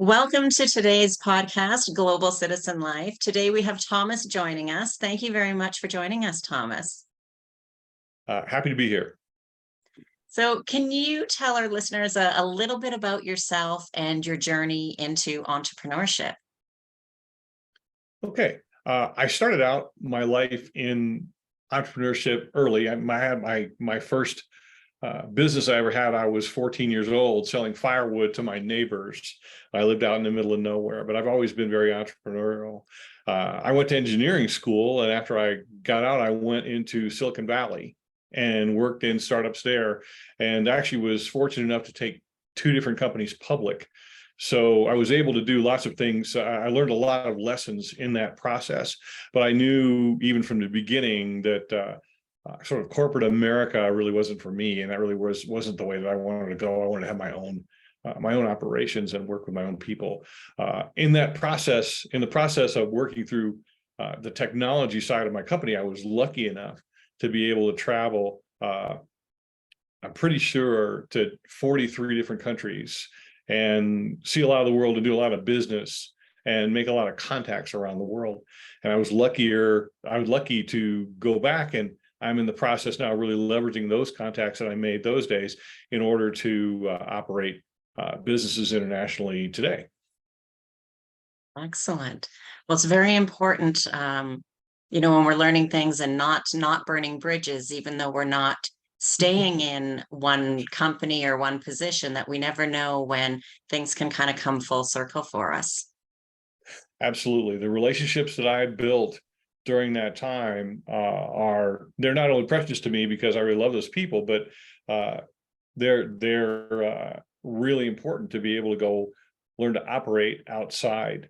Welcome to today's podcast, Global Citizen Life. Today we have Thomas joining us. Thank you very much for joining us, Thomas. Happy to be here. So can you tell our listeners a little bit about yourself and your journey into entrepreneurship? Okay. I started out my life in entrepreneurship early. I had my first business I ever had. I was 14 years old selling firewood to my neighbors. I lived out in the middle of nowhere, but I've always been very entrepreneurial. I went to engineering school, and after I got out, I went into Silicon Valley and worked in startups there, and actually was fortunate enough to take two different companies public. So I was able to do lots of things. I learned a lot of lessons in that process, but I knew even from the beginning that sort of corporate America really wasn't for me, and that really wasn't the way that I wanted to go. I wanted to have my own operations and work with my own people. In the process of working through the technology side of my company, I was lucky enough to be able to travel. I'm pretty sure to 43 different countries and see a lot of the world and do a lot of business and make a lot of contacts around the world. And I was lucky to go back, and I'm in the process now really leveraging those contacts that I made those days in order to operate businesses internationally today. Excellent. Well, it's very important, when we're learning things and not burning bridges, even though we're not staying in one company or one position, that we never know when things can kind of come full circle for us. Absolutely. The relationships that I built during that time they're not only precious to me because I really love those people, but they're really important to be able to go learn to operate outside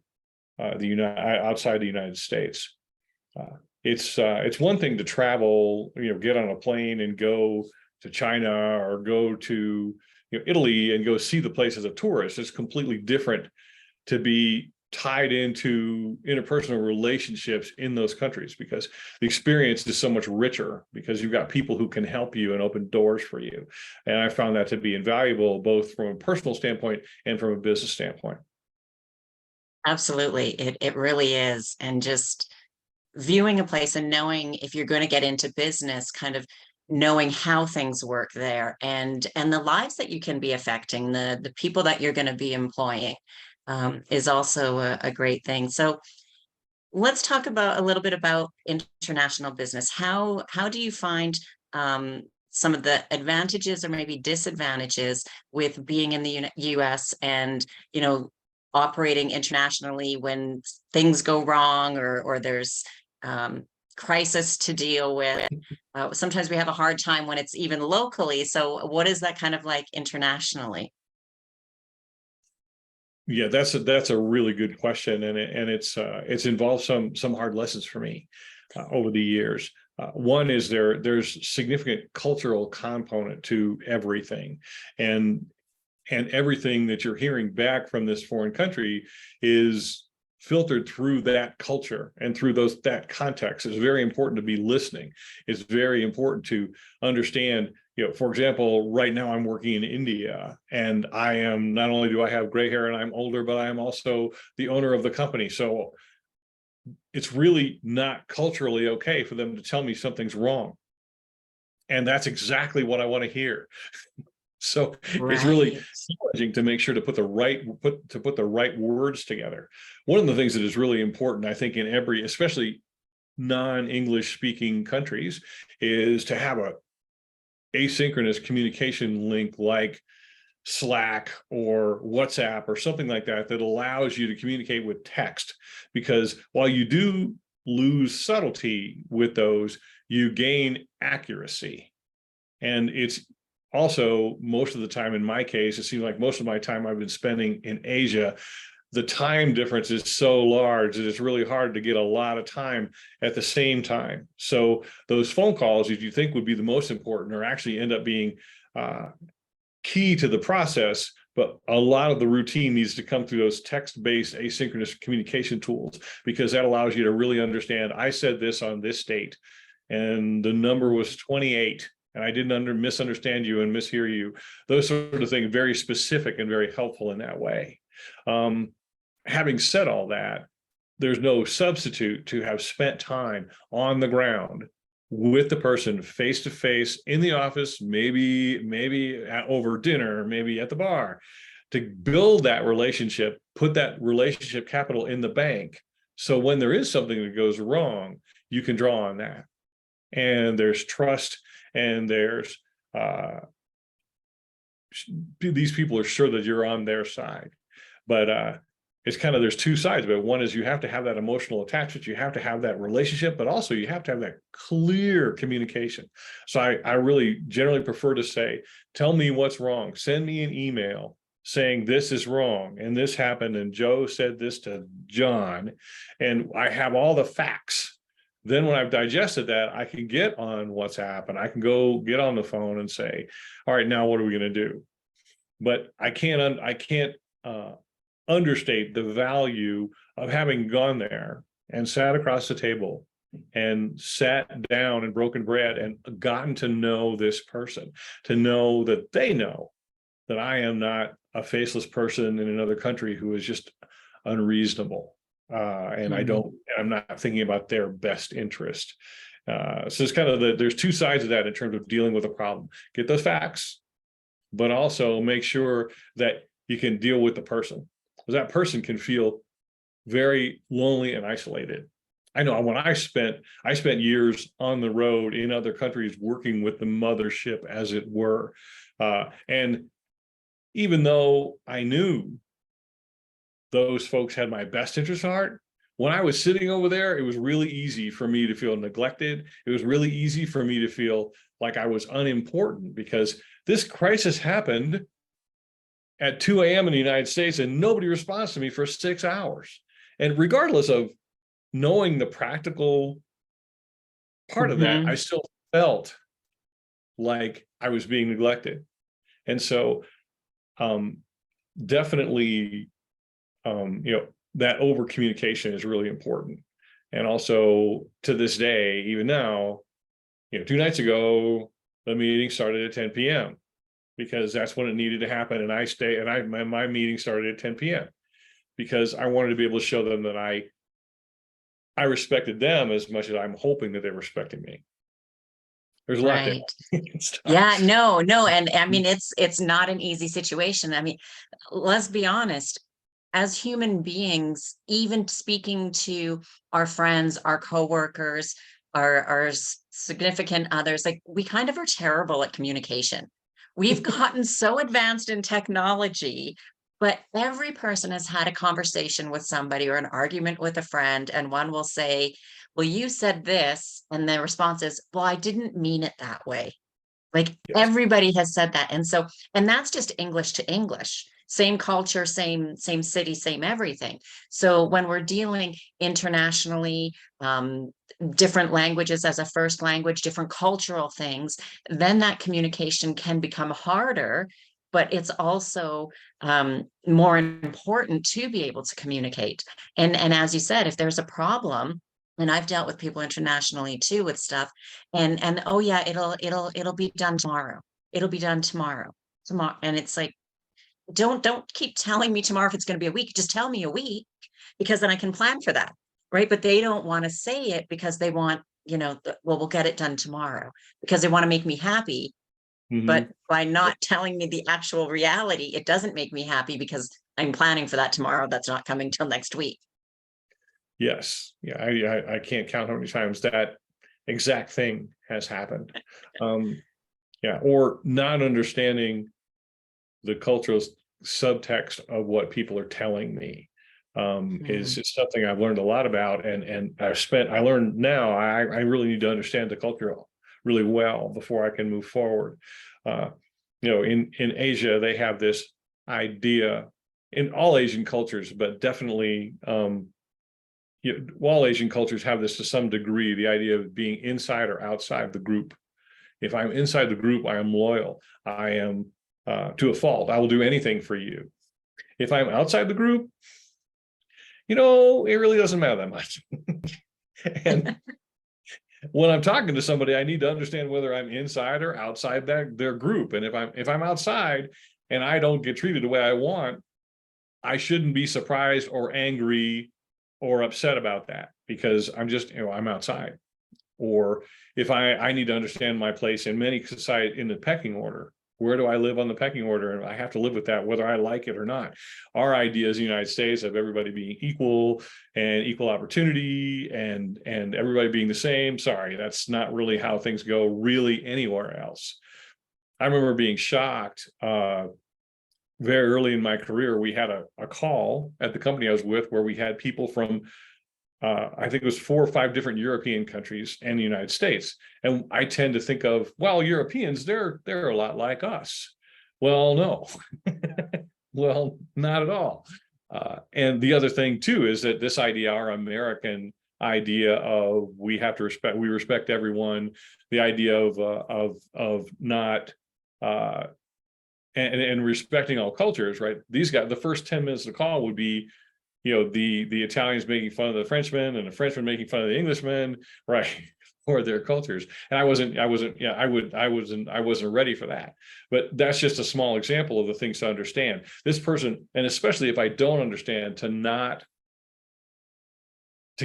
the United States. It's one thing to travel, get on a plane and go to China or go to Italy and go see the place as a tourist. It's completely different to be tied into interpersonal relationships in those countries, because the experience is so much richer, because you've got people who can help you and open doors for you. And I found that to be invaluable, both from a personal standpoint and from a business standpoint. Absolutely. It really is. And just viewing a place and knowing if you're going to get into business, kind of knowing how things work there, and the lives that you can be affecting, the people that you're going to be employing, is also a great thing. So let's talk about a little bit about international business. How do you find some of the advantages or maybe disadvantages with being in the US and operating internationally when things go wrong, or there's crisis to deal with? Sometimes we have a hard time when it's even locally. So what is that kind of like internationally? Yeah, that's a really good question, and it's involved some hard lessons for me over the years. One is there's significant cultural component to everything, and everything that you're hearing back from this foreign country is filtered through that culture and through that context. It's very important to be listening. It's very important to understand, for example, right now I'm working in India, and not only do I have gray hair and I'm older, but I am also the owner of the company. So it's really not culturally okay for them to tell me something's wrong. And that's exactly what I want to hear. So it's really challenging to make sure to put the right words together. One of the things that is really important, I think, especially non-English speaking countries, is to have a asynchronous communication link like Slack or WhatsApp or something like that allows you to communicate with text. Because while you do lose subtlety with those, you gain accuracy. And it's also, most of the time, in my case, it seems like most of my time I've been spending in Asia. The time difference is so large that it's really hard to get a lot of time at the same time. So those phone calls that you think would be the most important are actually end up being key to the process, but a lot of the routine needs to come through those text-based asynchronous communication tools, because that allows you to really understand, I said this on this date, and the number was 28. and I didn't misunderstand you and mishear you. Those sort of things, very specific and very helpful in that way. Having said all that, there's no substitute to have spent time on the ground with the person face to face in the office, maybe over dinner, maybe at the bar, to build that relationship, put that relationship capital in the bank. So when there is something that goes wrong, you can draw on that. And there's trust, and there's these people are sure that you're on their side. But it's kind of, there's two sides of it. One is you have to have that emotional attachment, you have to have that relationship, but also you have to have that clear communication. So I really generally prefer to say, tell me what's wrong, send me an email saying this is wrong and this happened and Joe said this to John, and I have all the facts. Then when I've digested that, I can get on WhatsApp and I can go get on the phone and say, all right, now what are we going to do? But I can't understate the value of having gone there and sat across the table and sat down and broken bread and gotten to know this person, to know that they know that I am not a faceless person in another country who is just unreasonable. And I'm not thinking about their best interest. So it's kind of there's two sides of that in terms of dealing with a problem. Get those facts, but also make sure that you can deal with the person, because that person can feel very lonely and isolated. I know when I spent years on the road in other countries working with the mothership, as it were. And even though I knew those folks had my best interest at heart, when I was sitting over there, it was really easy for me to feel neglected. It was really easy for me to feel like I was unimportant, because this crisis happened at 2 a.m. in the United States and nobody responds to me for 6 hours. And regardless of knowing the practical part of that, I still felt like I was being neglected. And so definitely, that over communication is really important. And also to this day, even now, 2 nights ago, the meeting started at 10 p.m. because that's when it needed to happen. And my meeting started at 10 p.m. because I wanted to be able to show them that I respected them as much as I'm hoping that they're respecting me. There's a lot there. Yeah, no. And I mean, it's not an easy situation. I mean, let's be honest, as human beings, even speaking to our friends, our coworkers, our significant others, like, we kind of are terrible at communication. We've gotten so advanced in technology, but every person has had a conversation with somebody or an argument with a friend, and one will say, well, you said this, and the response is, well, I didn't mean it that way. Like, Yes. everybody has said that. And that's just English to English, same culture, same city, same everything. So when we're dealing internationally, different languages as a first language, different cultural things, then that communication can become harder, but it's also more important to be able to communicate. And as you said, if there's a problem, and I've dealt with people internationally too with stuff, and oh yeah, it'll be done tomorrow. It'll be done tomorrow. And it's like, don't keep telling me tomorrow if it's going to be a week. Just tell me a week, because then I can plan for that, right? But they don't want to say it because they want, well, we'll get it done tomorrow, because they want to make me happy. But by not telling me the actual reality, it doesn't make me happy because I'm planning for that tomorrow. That's not coming till next week. Yes. Yeah. I can't count how many times that exact thing has happened. Yeah. Or not understanding the cultural subtext of what people are telling me is just something I've learned a lot about. And I learned now I really need to understand the culture really well before I can move forward. In Asia, they have this idea, in all Asian cultures, but definitely all Asian cultures have this to some degree, the idea of being inside or outside the group. If I'm inside the group, I am loyal. I am to a fault. I will do anything for you. If I'm outside the group, it really doesn't matter that much. and when I'm talking to somebody, I need to understand whether I'm inside or outside their group. And if I'm outside and I don't get treated the way I want, I shouldn't be surprised or angry or upset about that, because I'm just, I'm outside. Or if I need to understand my place in many society in the pecking order. Where do I live on the pecking order? And I have to live with that, whether I like it or not. Our idea as the United States of everybody being equal and equal opportunity and everybody being the same. Sorry, that's not really how things go really anywhere else. I remember being shocked very early in my career. We had a call at the company I was with where we had people from I think it was 4 or 5 different European countries and the United States. And I tend to think of, well, Europeans, they're a lot like us. Well, no, well, not at all. And the other thing too is that this idea, our American idea of we respect everyone, the idea of not and respecting all cultures, right? These guys, the first 10 minutes of the call would be, the Italians making fun of the Frenchmen and the Frenchmen making fun of the Englishmen, right? Or their cultures. And I wasn't ready for that. But that's just a small example of the things to understand. This person, and especially if I don't understand, to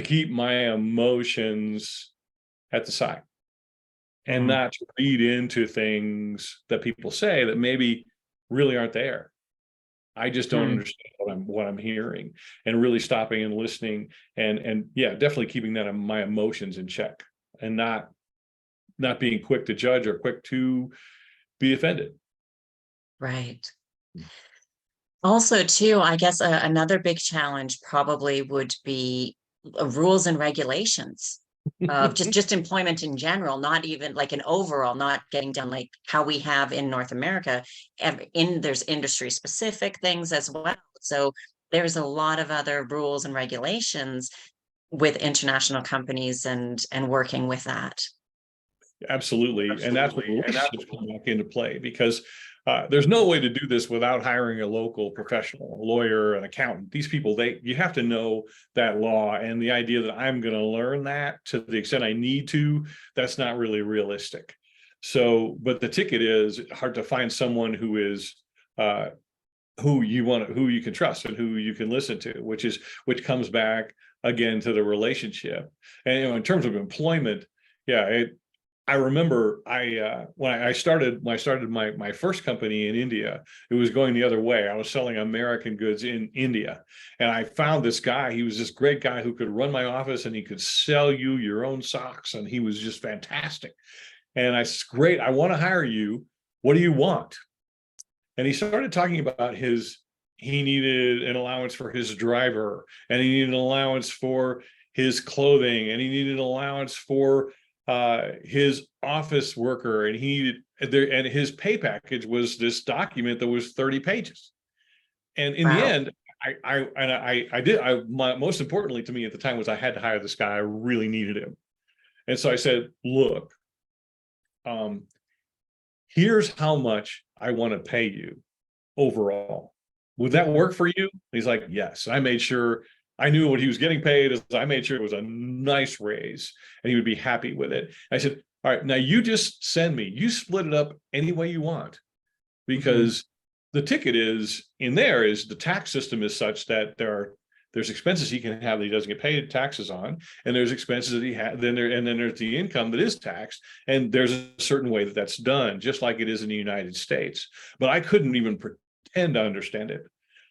keep my emotions at the side and not to read into things that people say that maybe really aren't there. I just don't understand what I'm hearing, and really stopping and listening, and yeah, definitely keeping my emotions in check, and not being quick to judge or quick to be offended. Right. Also, too, I guess another big challenge probably would be rules and regulations of just employment in general, not even like an overall, not getting down like how we have in North America. There's industry specific things as well. So there's a lot of other rules and regulations with international companies and working with that. Absolutely. And that's where relationships come back into play, because there's no way to do this without hiring a local professional, a lawyer, an accountant. These people, you have to know that law, and the idea that I'm going to learn that to the extent I need to, that's not really realistic. So, but the ticket is hard to find someone who is who you can trust and who you can listen to, which comes back again to the relationship. And in terms of employment, yeah, I remember when I started my first company in India, it was going the other way. I was selling American goods in India, and I found this guy. He was this great guy who could run my office, and he could sell you your own socks, and he was just fantastic. And I said, great, I want to hire you. What do you want? And he started talking about he needed an allowance for his driver, and he needed an allowance for his clothing, and he needed an allowance for his office worker, and and his pay package was this document that was 30 pages. And in the end, most importantly to me at the time was I had to hire this guy. I really needed him. And so I said, look, here's how much I want to pay you overall. Would that work for you? He's like, yes. I made sure I knew what he was getting paid. As I made sure it was a nice raise and he would be happy with it. I said, all right, now you just you split it up any way you want, because the ticket is the tax system is such that there's expenses he can have that he doesn't get paid taxes on, and there's expenses that he had, then there's the income that is taxed, and there's a certain way that that's done, just like it is in the United States. But I couldn't even pretend to understand it.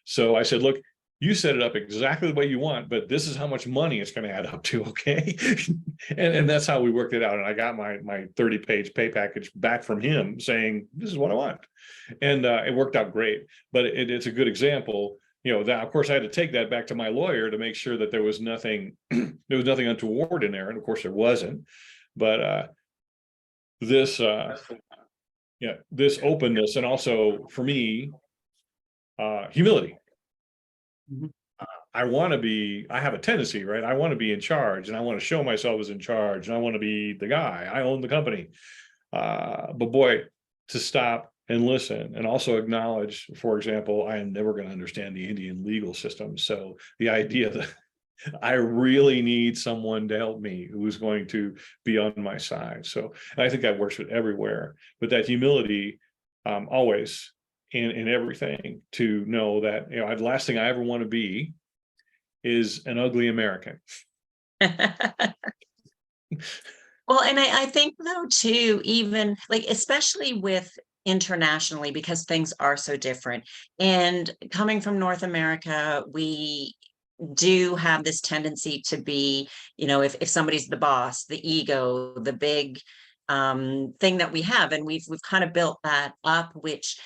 So I said, look, you set it up exactly the way you want, but this is how much money it's going to add up to, okay? and that's how we worked it out. And I got my 30-page pay package back from him saying, this is what I want. And it worked out great. But it's a good example, that of course I had to take that back to my lawyer to make sure that there was nothing untoward in there. And of course there wasn't. But this openness, and also for me, humility. I have a tendency, right? I want to be in charge, and I want to show myself as in charge, and I want to be the guy. I own the company. But boy, to stop and listen, and also acknowledge, for example, I am never going to understand the Indian legal system. So the idea that I really need someone to help me who's going to be on my side. So I think that works with everywhere, but that humility, always in everything, to know that, the last thing I ever want to be is an ugly American. Well, and I think though too, even like especially with internationally, because things are so different. And coming from North America, we do have this tendency to be, if somebody's the boss, the ego, the big thing that we have, and we've kind of built that up, which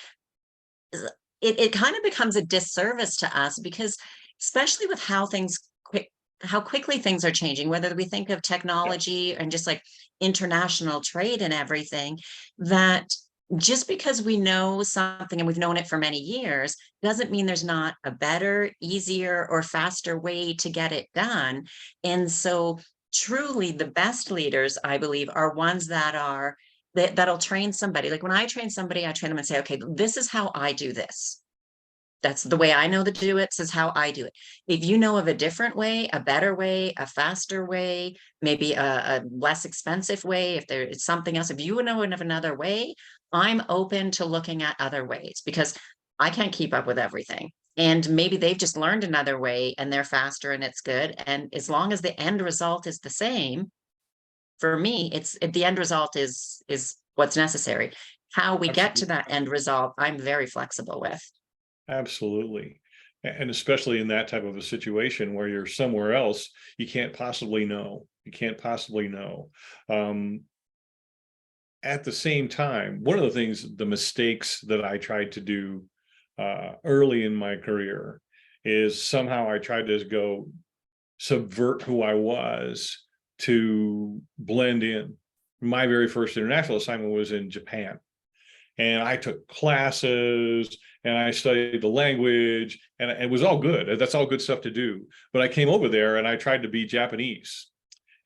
it kind of becomes a disservice to us because especially with how quickly things are changing, whether we think of Yeah, technology and just like international trade and everything, that just because we know something and we've known it for many years doesn't mean there's not a better, easier, or faster way to get it done. And so truly the best leaders, I believe, are ones that'll train somebody. Like when I train somebody, I train them and say, okay, this is how I do this. That's the way I know to do it. This is how I do it. If you know of a different way, a better way, a faster way, maybe a less expensive way, if there is something else, if you know of another way, I'm open to looking at other ways because I can't keep up with everything. And maybe they've just learned another way and they're faster and it's good. And as long as the end result is the same, for me, the end result is what's necessary. How we get to absolutely. that end result, I'm very flexible with. Absolutely. And especially in that type of a situation where you're somewhere else, you can't possibly know. You can't possibly know. Um, at the same time, one of the things, the mistakes that I tried to do early in my career is somehow I tried to go subvert who I was to blend in. My very first international assignment was in Japan, and I took classes and I studied the language, and it was all good. That's all good stuff to do. But I came over there and I tried to be Japanese.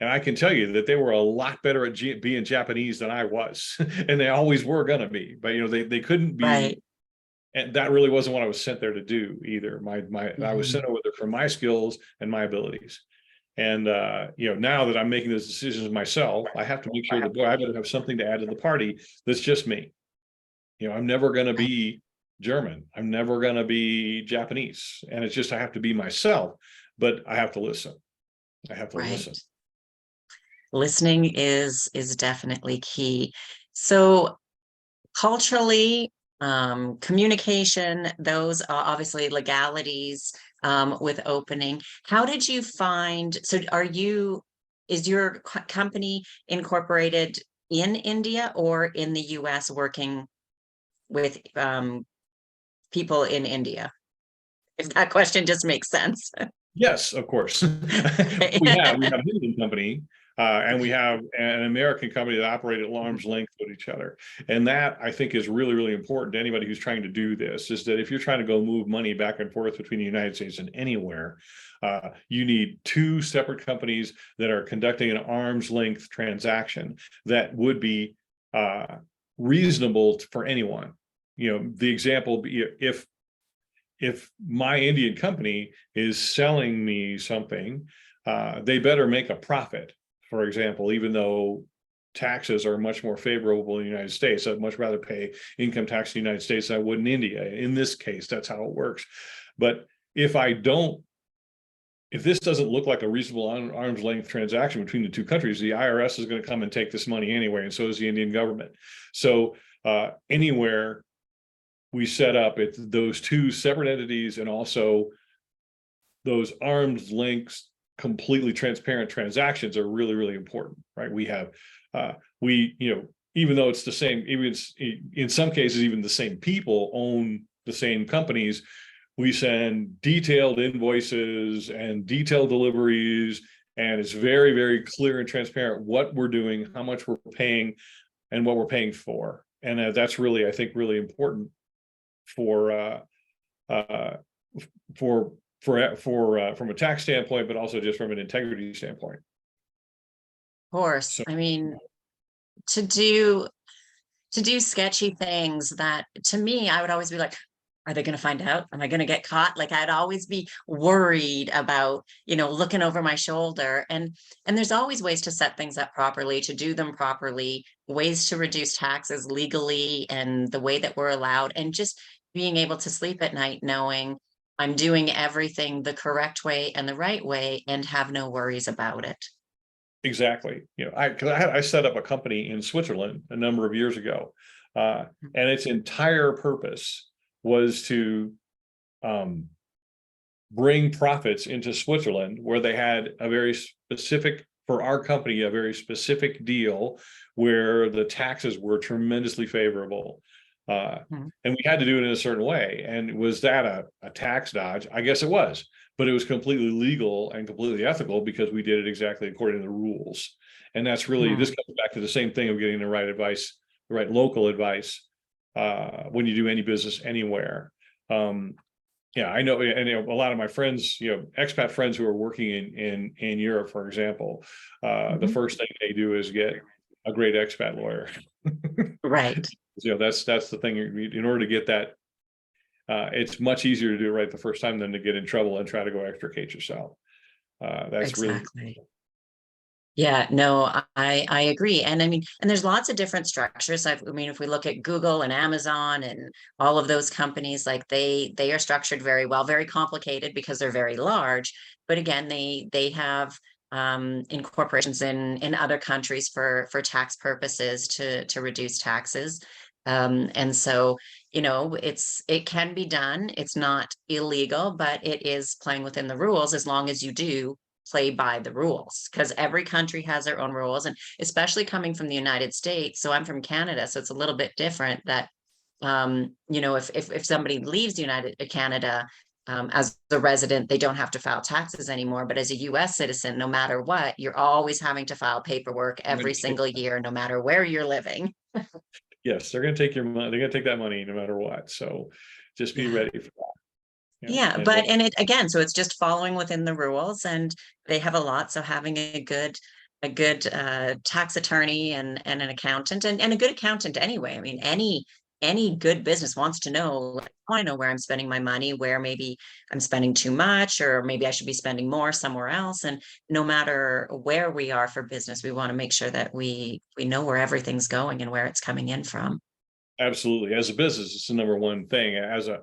And I can tell you that they were a lot better at being Japanese than I was. And they always were going to be. But, they couldn't be. Right. And that really wasn't what I was sent there to do either. I was Mhm. sent over there for my skills and my abilities. And now that I'm making those decisions myself, I have to make sure that, boy, I better have something to add to the party that's just me. I'm never going to Right. be German. I'm never going to be Japanese. And it's just, I have to be myself, but I have to listen. I have to Right. listen. Listening is definitely key. So culturally, communication, those are obviously legalities with opening. How did you find? So is your company incorporated in India or in the US working with people in India? If that question just makes sense. Yes, of course. Okay. We have an Indian company, and we have an American company that operate at arm's length with each other. And that, I think, is really, really important to anybody who's trying to do this, is that if you're trying to go move money back and forth between the United States and anywhere, you need two separate companies that are conducting an arm's length transaction that would be reasonable for anyone. The example, if my Indian company is selling me something, they better make a profit, for example, even though taxes are much more favorable in the United States. I'd much rather pay income tax in the United States than I would in India. In this case, that's how it works. But if I don't, if this doesn't look like a reasonable arm's length transaction between the two countries, the IRS is going to come and take this money anyway, and so is the Indian government. So anywhere we set up, it's those two separate entities, and also those arm's lengths, completely transparent transactions are really, really important, right? We have, even though it's the same, even it's, in some cases, even the same people own the same companies, we send detailed invoices and detailed deliveries, and it's very, very clear and transparent what we're doing, how much we're paying, and what we're paying for. And that's really, I think, really important for uh, from a tax standpoint, but also just from an integrity standpoint. Of course. So I mean, to do sketchy things that to me, I would always be like, are they going to find out? Am I going to get caught? Like I'd always be worried about, looking over my shoulder. And there's always ways to set things up properly, to do them properly, ways to reduce taxes legally and the way that we're allowed, and just being able to sleep at night knowing I'm doing everything the correct way and the right way and have no worries about it. Exactly. I set up a company in Switzerland a number of years ago, and its entire purpose was to um, bring profits into Switzerland, where they had a very specific, for our company, a very specific deal where the taxes were tremendously favorable. Mhm. And we had to do it in a certain way. And was that a tax dodge? I guess it was, but it was completely legal and completely ethical because we did it exactly according to the rules. And that's really, this Mhm. comes back to the same thing of getting the right advice, the right local advice, when you do any business anywhere. Um, yeah, I know, and a lot of my friends, expat friends who are working in Europe, for example, the Mhm. first thing they do is get a great expat lawyer. Right. That's the thing. In order to get that, it's much easier to do it right the first time than to get in trouble and try to go extricate yourself. That's really, Exactly. Yeah, no, I agree. And I mean, and there's lots of different structures. I mean, if we look at Google and Amazon and all of those companies, like they are structured very well, very complicated because they're very large. But again, they have incorporations in other countries for tax purposes to reduce taxes. And so, it can be done. It's not illegal, but it is playing within the rules as long as you do play by the rules, because every country has their own rules, and especially coming from the United States. So I'm from Canada, so it's a little bit different that if somebody leaves the United Canada as a resident, they don't have to file taxes anymore. But as a US citizen, no matter what, you're always having to file paperwork every single year, no matter where you're living. yes, they're going to take your money. They're going to take that money no matter what. So just be Yeah. ready for that. Yeah, And what, and it again, so it's just following within the rules, and they have a lot. So having a good tax attorney and an accountant, and a good accountant anyway. I mean, any good business wants to know, like, oh, I know where I'm spending my money, where maybe I'm spending too much, or maybe I should be spending more somewhere else. And no matter where we are for business, we want to make sure that we know where everything's going and where it's coming in from. absolutely, as a business, it's the number one thing. As a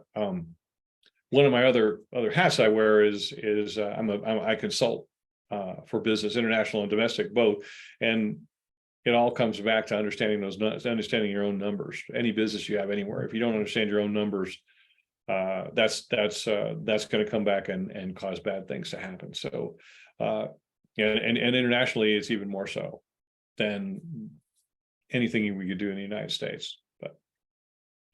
one of my other hats I wear is I consult for business, international and domestic both, and it all comes back to understanding your own numbers. Any business you have anywhere, if you don't understand your own numbers, that's going to come back and cause bad things to happen. So, and internationally, it's even more so than anything we could do in the United States. But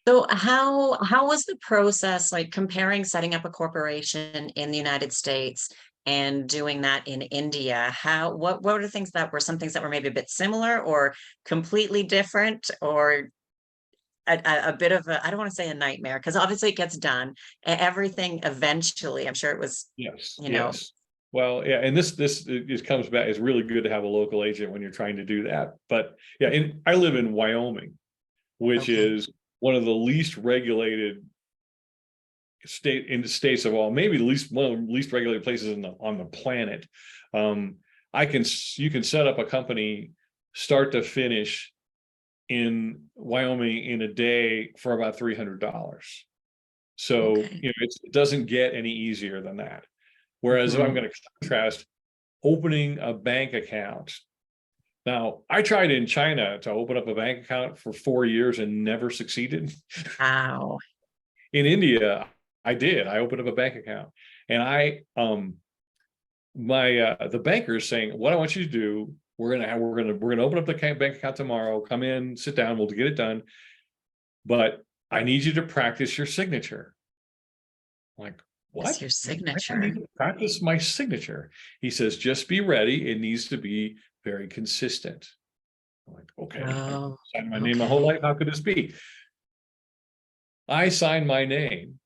So how was the process like comparing setting up a corporation in the United States and doing that in India? What were the things that were some things that were maybe a bit similar or completely different, or a bit of a, I don't want to say a nightmare, because obviously it gets done. Everything eventually, I'm sure it was, yes, you know, yes. Well, yeah, and this it comes back. It's really good to have a local agent when you're trying to do that. But yeah, I live in Wyoming, which okay. is one of the least regulated states of all, maybe the least one of the least regulated places on the planet. Um, you can set up a company start to finish in Wyoming in a day for about $300. So Okay. it doesn't get any easier than that. Whereas if I'm Mhm. going to contrast opening a bank account. Now, I tried in China to open up a bank account for 4 years and never succeeded. Wow. In India, I did. I opened up a bank account, and the banker is saying, "What I want you to do, we're gonna open up the bank account tomorrow. Come in, sit down, we'll get it done. But I need you to practice your signature." I'm like, It's what? your Why do I need signature. to practice my signature? He says, just be ready. It needs to be very consistent. I'm like, okay, I've Oh, signed my name my whole okay. life. How could this be? I signed my name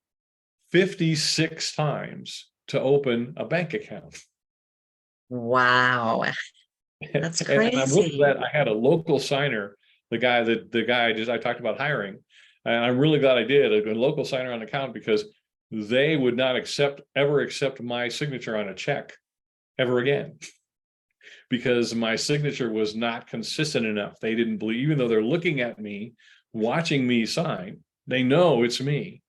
56 times to open a bank account. Wow. That's And with crazy. that, I had a local signer, the guy I talked about hiring. And I'm really glad I did a local signer on account, because they would not ever accept my signature on a check ever again, because my signature was not consistent enough. They didn't believe, even though they're looking at me, watching me sign, they know it's me.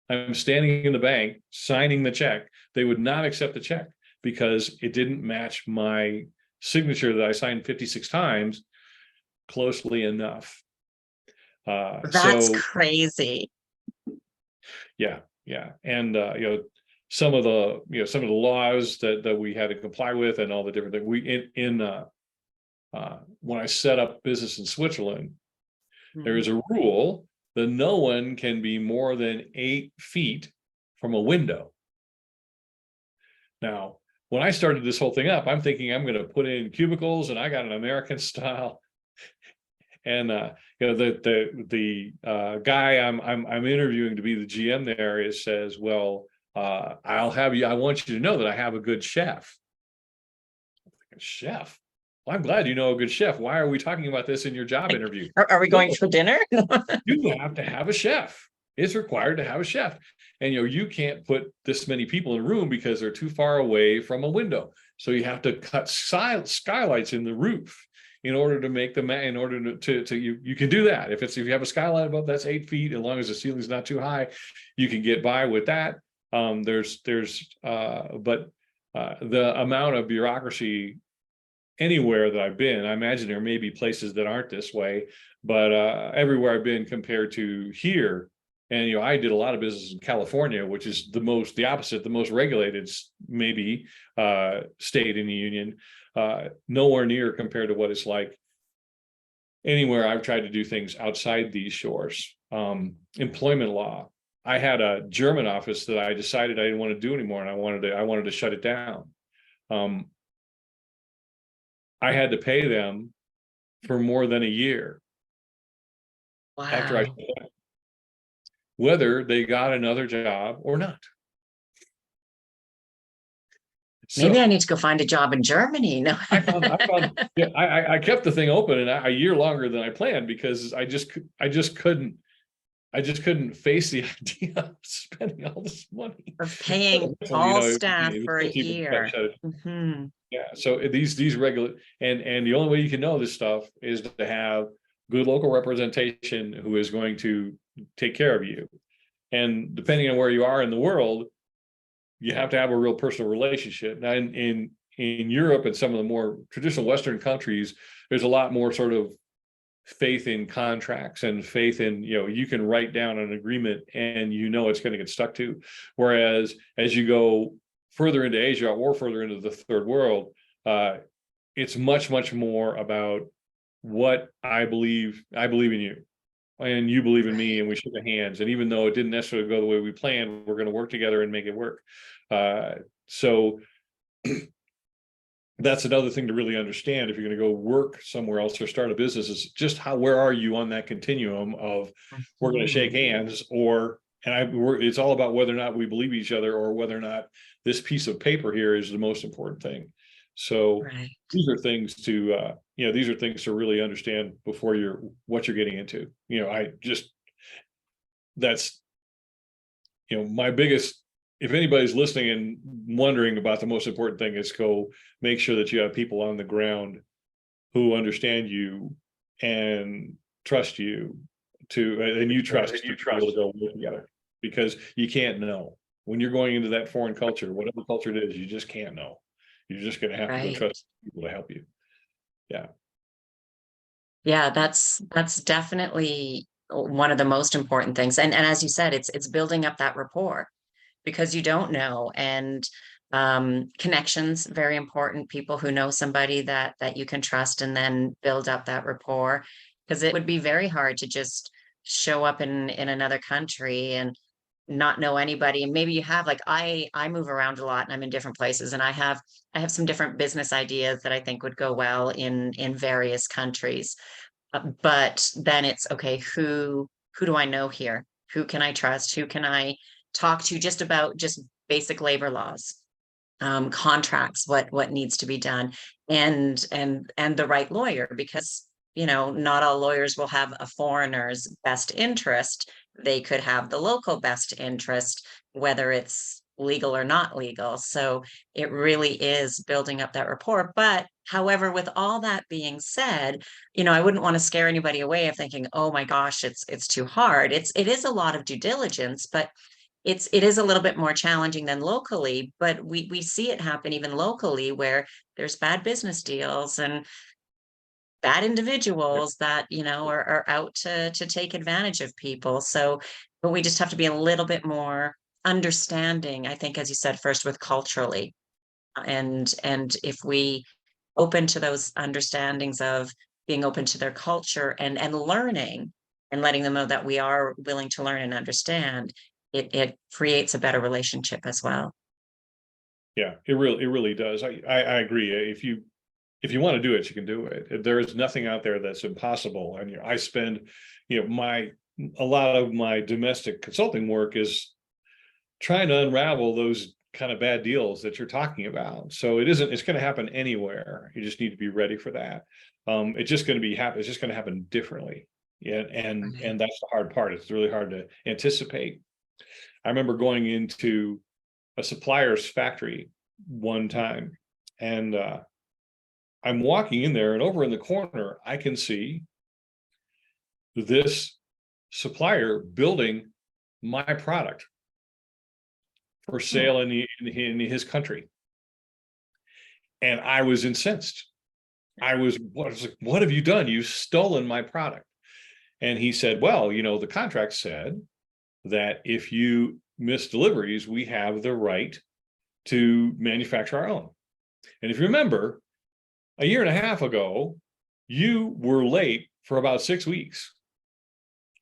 I'm standing in the bank signing the check. They would not accept the check because it didn't match my signature that I signed 56 times closely enough. That's So crazy. yeah, yeah, and some of the laws that we had to comply with, and all the different things we when I set up business in Switzerland, there is a rule that no one can be more than 8 feet from a window. Now, when I started this whole thing up, I'm thinking I'm going to put in cubicles, and I got an American style. And the guy I'm interviewing to be the GM there says, well, I want you to know that I have a good chef. A chef? Well, I'm glad you know a good chef. Why are we talking about this in your job interview? Are we going for dinner? You have to have a chef. It's required to have a chef. And you can't put this many people in a room because they're too far away from a window. So you have to cut skylights in the roof in order to make them, in order to you can do that. If you have a skylight above, that's 8 feet, as long as the ceiling's not too high, you can get by with that. But the amount of bureaucracy anywhere that I've been, I imagine there may be places that aren't this way, but everywhere I've been compared to here, and I did a lot of business in California, which is the opposite, the most regulated maybe state in the union, nowhere near compared to what it's like anywhere I've tried to do things outside these shores. Employment law. I had a German office that I decided I didn't want to do anymore, and I wanted to shut it down. I had to pay them for more than a year after I Wow. shut down, whether they got another job or not. Maybe So I need to go find a job in Germany. No. I kept the thing open a year longer than I planned, because I just couldn't face the idea of spending all this money. Of paying all staff for a year. Yeah, so these regular, and the only way you can know this stuff is to have good local representation who is going to take care of you. And depending on where you are in the world, you have to have a real personal relationship. Now, in Europe and some of the more traditional Western countries, there's a lot more sort of faith in contracts and faith in, you can write down an agreement and it's going to get stuck to. Whereas as you go further into Asia or further into the third world, it's much, much more about what I believe in you, and you believe in me, and we shake hands. And even though it didn't necessarily go the way we planned, we're going to work together and make it work. So that's another thing to really understand if you're going to go work somewhere else or start a business, is just where are you on that continuum of we're going to shake hands, it's all about whether or not we believe each other, or whether or not this piece of paper here is the most important thing. So these are things to really understand before what you're getting into. That's my biggest, if anybody's listening and wondering about the most important thing, is go make sure that you have people on the ground who understand you and trust you and you trust to be able to go work together, because you can't know when you're going into that foreign culture, whatever culture it is, you just can't know. You're just going to have to go trust people to help you. Yeah. Yeah, that's definitely one of the most important things. And as you said, it's building up that rapport, because you don't know. And connections, very important. People who know somebody that you can trust, and then build up that rapport, because it would be very hard to just show up in another country and not know anybody. And maybe you have, like, I move around a lot, and I'm in different places, and I have some different business ideas that I think would go well in various countries. But then it's okay, who do I know here? Who can I trust? Who can I talk to just about just basic labor laws, contracts, what needs to be done, and the right lawyer, because not all lawyers will have a foreigner's best interest. They could have the local best interest, whether it's legal or not legal. So it really is building up that rapport. But however, with all that being said, I wouldn't want to scare anybody away of thinking, oh my gosh, it's too hard. It is a lot of due diligence, but it is a little bit more challenging than locally, but we see it happen even locally where there's bad business deals and bad individuals that are out to take advantage of people. So, but we just have to be a little bit more understanding, I think, as you said, first with culturally, and if we open to those understandings of being open to their culture and learning and letting them know that we are willing to learn and understand, it creates a better relationship as well. Yeah, it really does. I agree. If you want to do it, you can do it. There is nothing out there that's impossible. And I spend, my a lot of my domestic consulting work is trying to unravel those kind of bad deals that you're talking about. So it's going to happen anywhere. You just need to be ready for that. It's just going to it's just going to happen differently. Yeah, and Right. that's the hard part. It's really hard to anticipate. I remember going into a supplier's factory one time, and I'm walking in there, and over in the corner, I can see this supplier building my product for Hmm. sale in his country. And I was incensed. I was like, what have you done? You've stolen my product. And he said, well, the contract said that if you miss deliveries, we have the right to manufacture our own. And if you remember, a year and a half ago, you were late for about 6 weeks.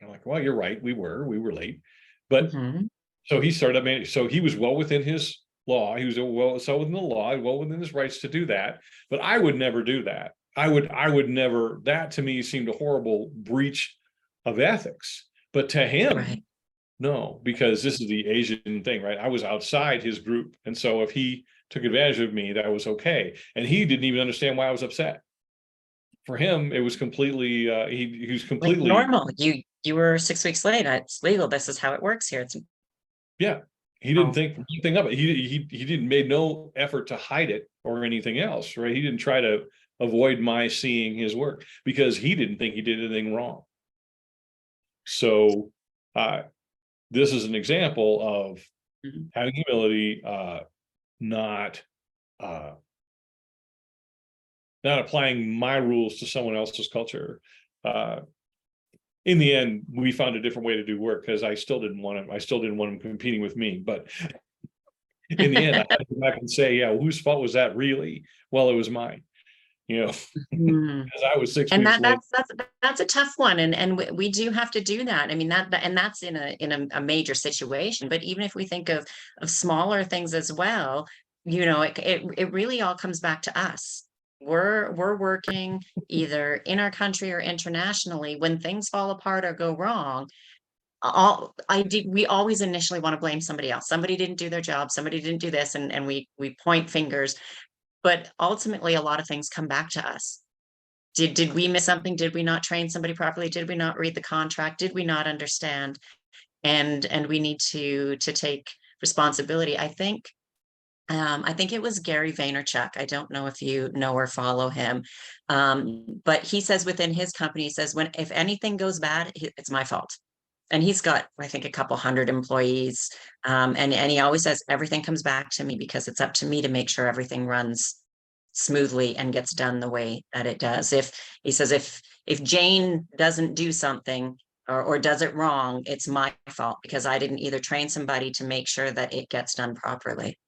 I'm like, well, you're right. We were late. But Hmm. so so he was well within his law. He was well within the law, well within his rights to do that. But I would never do that. I would never, that to me seemed a horrible breach of ethics. But to Right. him, no, because this is the Asian thing, right? I was outside his group. And so if he took advantage of me, that was okay. And he didn't even understand why I was upset. For him, it was completely, he was Like completely, normal. You were 6 weeks late. It's legal. This is how it works here. It's yeah. He didn't oh, think anything of it. He didn't made no effort to hide it or anything else, right? He didn't try to avoid my seeing his work because he didn't think he did anything wrong. So uh, this is an example of mhm. having humility, not uh, not applying my rules to someone else's culture. Uh, in the end, we found a different way to do work because I still didn't want him. I still didn't want him competing with me. But in the end, I had to go back and say, yeah, whose fault was that really? Well, it was mine, Mhm. because I was six And weeks that late. that's a tough one, and we do have to do that. I mean and that's in a major situation. But even if we think of smaller things as well, it really all comes back to us. We're working either in our country or internationally. When things fall apart or go wrong, all I did we always initially want to blame somebody else. Somebody didn't do their job, somebody didn't do this, and we point fingers. But ultimately, a lot of things come back to us. Did we miss something? Did we not train somebody properly? Did we not read the contract? Did we not understand? And we need to take responsibility. I think it was Gary Vaynerchuk. I don't know if you know or follow him, but he says within his company, he says, when if anything goes bad, it's my fault. And he's got, I think, a couple hundred employees, and he always says everything comes back to me because it's up to me to make sure everything runs smoothly and gets done the way that it does. If he says if Jane doesn't do something or does it wrong, it's my fault because I didn't either train somebody to make sure that it gets done properly.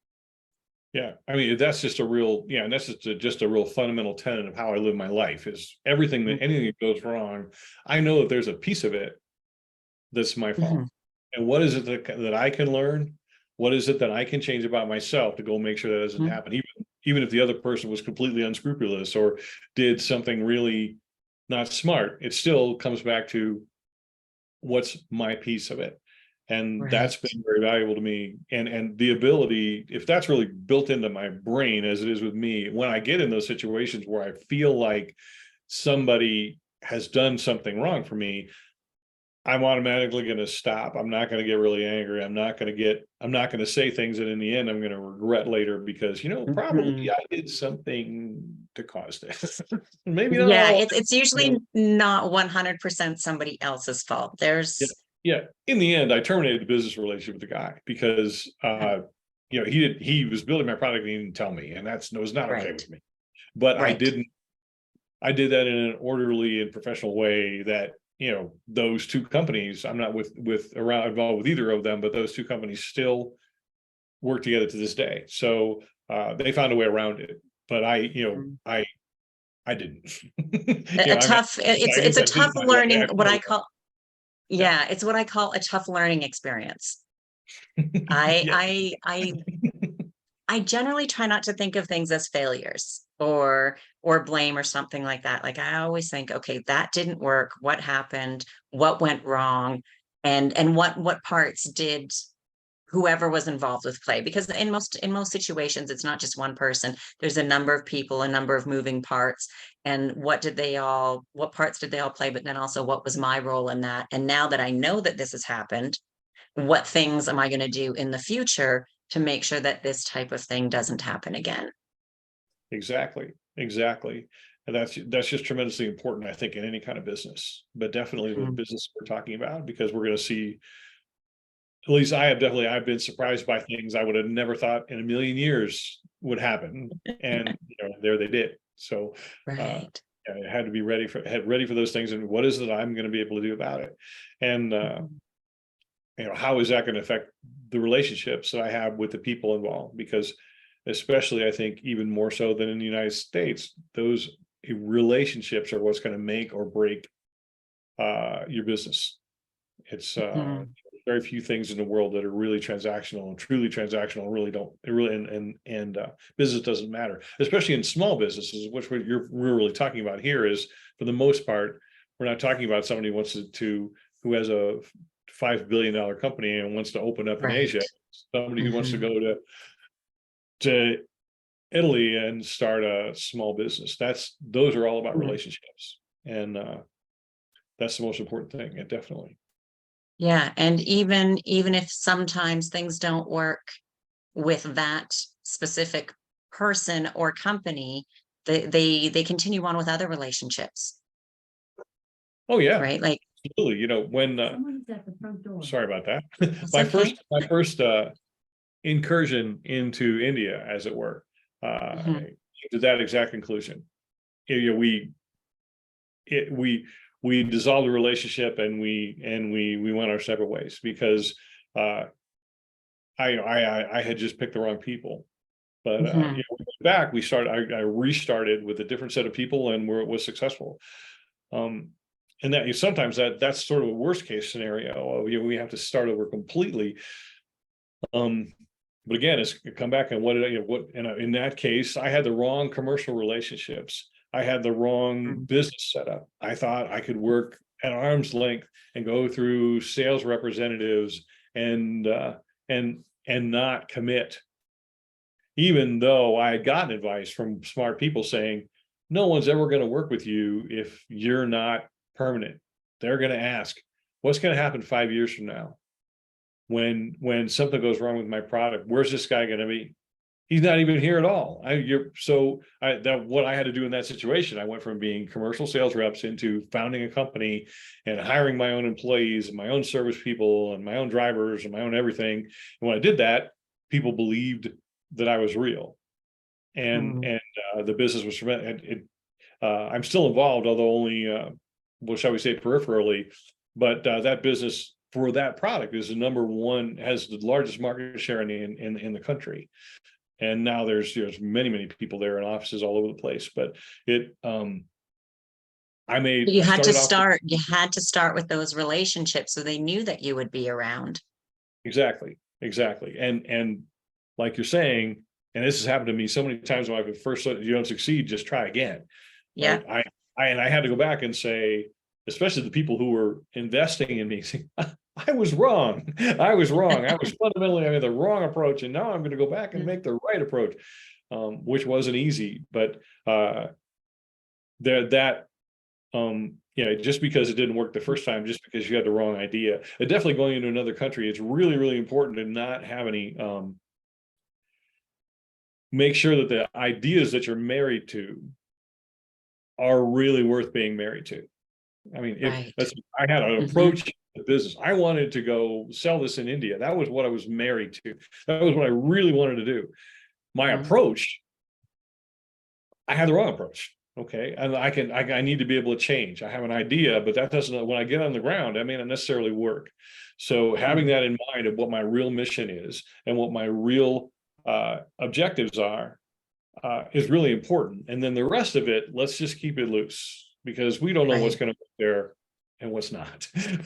Yeah, I mean that's just a real, yeah, and that's just a real fundamental tenet of how I live my life. Is everything that anything that goes wrong, I know that there's a piece of it that's my fault. Mhm. And what is it that I can learn? What is it that I can change about myself to go make sure that doesn't Mhm. happen? Even if the other person was completely unscrupulous or did something really not smart, it still comes back to what's my piece of it. And that's Right. been very valuable to me. And the ability, if that's really built into my brain as it is with me, when I get in those situations where I feel like somebody has done something wrong for me, I'm automatically going to stop. I'm not going to get really angry. I'm not going to say things that in the end I'm going to regret later because, probably Mhm. I did something to cause this. Maybe not Yeah, all. it's usually not 100% somebody else's fault. Yeah. There's Yeah. In the end, I terminated the business relationship with the guy because, he was building my product and he didn't tell me, and was not okay right, with me. But right. I did that in an orderly and professional way that, those two companies, I'm not involved with either of them, but those two companies still work together to this day. So they found a way around it. But Mm. I didn't. A I mean, tough, I guess it's a I didn't tough find a way. learning, I what found a I way. call, Yeah. yeah, it's what I call a tough learning experience. I, Yeah. I, I, I generally try not to think of things as failures or blame or something like that. Like I always think, okay, that didn't work. What happened? What went wrong? And what parts did whoever was involved with play? Because in most situations it's not just one person. There's a number of people, a number of moving parts. And what parts did they all play? But then also what was my role in that? And now that I know that this has happened, what things am I going to do in the future to make sure that this type of thing doesn't happen again? Exactly. Exactly. And that's just tremendously important, I think, in any kind of business, but definitely the Mhm. business we're talking about, because we're going to see, at least I've been surprised by things I would have never thought in a million years would happen. And there they did. So uh Right. I had to be ready for those things, and what is it I'm going to be able to do about it? And Mhm. how is that going to affect the relationships that I have with the people involved? Because especially I think even more so than in the United States, those relationships are what's going to make or break your business. It's Mhm. very few things in the world that are really transactional and truly transactional. Really don't it really and business doesn't matter, especially in small businesses, which we're really talking about here. Is for the most part, we're not talking about somebody who wants to who has a $5 billion company and wants to open up in Asia. Right. Somebody who wants to Mhm. go to Italy and start a small business. Those are all about Mhm. relationships, and that's the most important thing. And definitely. Yeah, and even if sometimes things don't work with that specific person or company, they continue on with other relationships, Oh yeah, right? Like, absolutely. When Someone's at the front door. sorry about that. that's My okay. first incursion into India, as it were, Mhm. to that exact conclusion. You know, it, we dissolved the relationship, and we went our separate ways because uh, I had just picked the wrong people. But Mhm. we went back. I restarted with a different set of people, and where it was successful. Um, and that sometimes that's sort of a worst case scenario. We have to start over completely. Um, but again, it's come back and in that case, I had the wrong commercial relationships. I had the wrong Mhm. business setup. I thought I could work at arm's length and go through sales representatives and not commit, even though I had gotten advice from smart people saying, no one's ever going to work with you if you're not permanent. They're going to ask, what's going to happen 5 years from now? When something goes wrong with my product, where's this guy going to be? He's not even here at all. What I had to do in that situation, I went from being commercial sales reps into founding a company and hiring my own employees and my own service people and my own drivers and my own everything. And when I did that, people believed that I was real, and Mhm. the business was I'm still involved, although only well, shall we say, peripherally. But that business for that product is the number one, has the largest market share in the country. And now there's many people there and offices all over the place. But it But I started off you had to start with those relationships so they knew that you would be around. exactly, and like you're saying, and this has happened to me so many times when I first said, you don't succeed, just try again. Yeah. Right. I had to go back and say, especially the people who were investing in me, saying, I was wrong. I was wrong. I was fundamentally, I had the wrong approach, and now I'm going to go back and make the right approach, which wasn't easy. But there that just because it didn't work the first time, just because you had the wrong idea. And definitely going into another country, it's really, really important to not have any, make sure that the ideas that you're married to are really worth being married to. I mean, Right. I had an Hmm. approach to business. I wanted to go sell this in India. That was what I was married to. That was what I really wanted to do. My Hmm. approach, I had the wrong approach. Okay. And I need to be able to change. I have an idea, but that doesn't, when I get on the ground, that may not necessarily work. So having that in mind of what my real mission is and what my real objectives are is really important. And then the rest of it, let's just keep it loose because we don't know what's Right. going to be there and what's not. Yeah,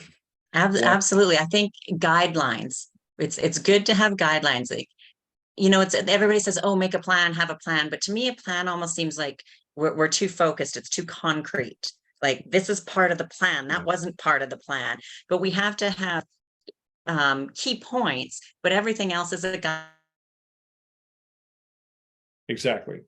Absolutely. I think guidelines. It's good to have guidelines. Like, it's everybody says, oh, make a plan, have a plan. But to me, a plan almost seems like we're too focused, it's too concrete. Like this is part of the plan. That yeah, wasn't part of the plan. But we have to have key points, but everything else is a guide exactly.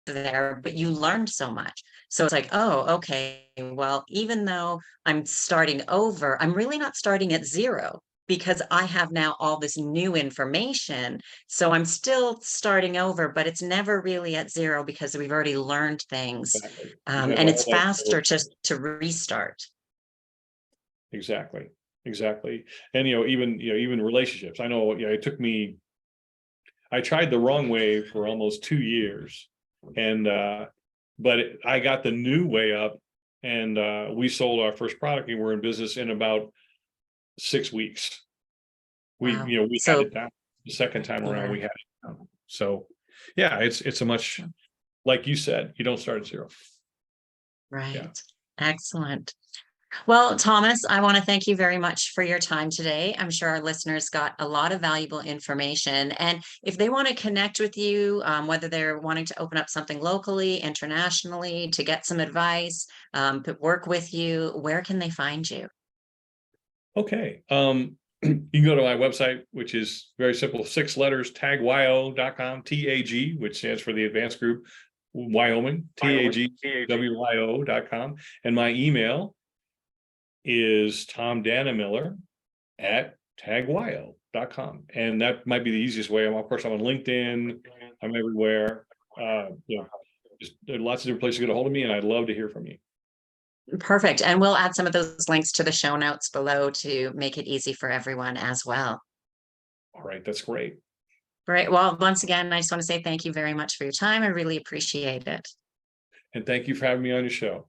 there, but you learned so much. So it's like, oh, okay, well, even though I'm starting over, I'm really not starting at zero because I have now all this new information. So I'm still starting over, but it's never really at zero because we've already learned things. Exactly. You have And all it's that. faster to restart. Exactly. Exactly. And, even relationships. I know, it took me, I tried the wrong way for almost 2 years. And, but I got the new way up and we sold our first product and we're in business in about 6 weeks. Wow. We had So it down. The second time around, yeah, we had it down. So yeah, it's a much, like you said, you don't start at zero. Yeah. right. Excellent. Well, Thomas, I want to thank you very much for your time today. I'm sure our listeners got a lot of valuable information. And if they want to connect with you, whether they're wanting to open up something locally, internationally, to get some advice, to work with you, where can they find you? Okay. You can go to my website, which is very simple, 6 letters, tagyo.com, TAG, which stands for the advanced group, Wyoming, TAGWYO.com. And my email is tomdanamiller@tagyo.com. And that might be the easiest way. Of course, I'm on LinkedIn, I'm everywhere. There are lots of different places to get a hold of me, and I'd love to hear from you. Perfect. And we'll add some of those links to the show notes below to make it easy for everyone as well. All right, that's great. Great. Well, once again, I just want to say thank you very much for your time. I really appreciate it. And thank you for having me on your show.